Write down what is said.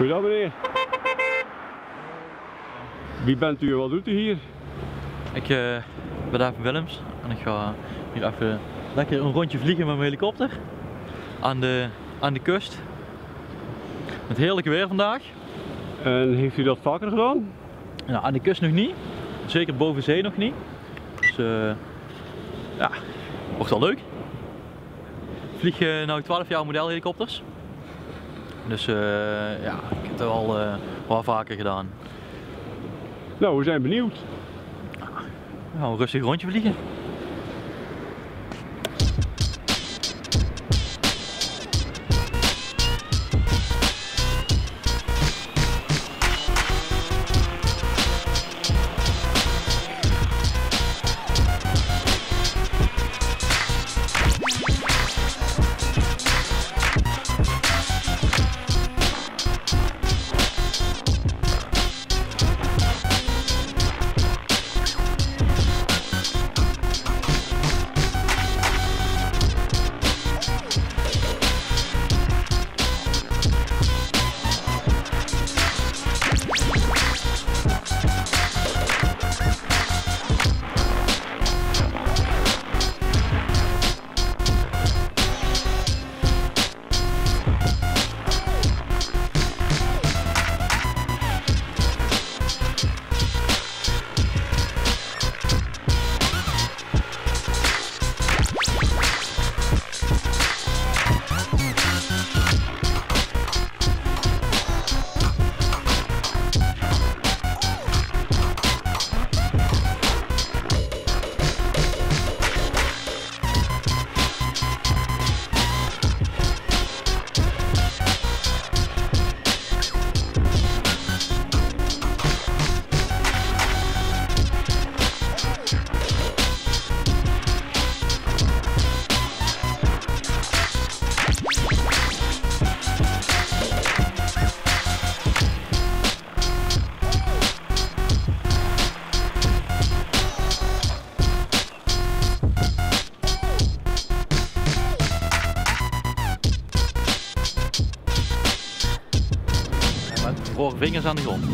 Goedendag meneer. Wie bent u en wat doet u hier? Ik ben David Willems en ik ga hier even lekker een rondje vliegen met mijn helikopter aan de kust. Met heerlijk weer vandaag. En heeft u dat vaker gedaan? Nou, aan de kust nog niet, zeker boven zee nog niet. Dus ja, wordt wel leuk. Ik vlieg nu 12 jaar modelhelikopters. Dus ja, ik heb het wel vaker gedaan. Nou, we zijn benieuwd. We gaan een rustig rondje vliegen. Met de vingers aan de grond.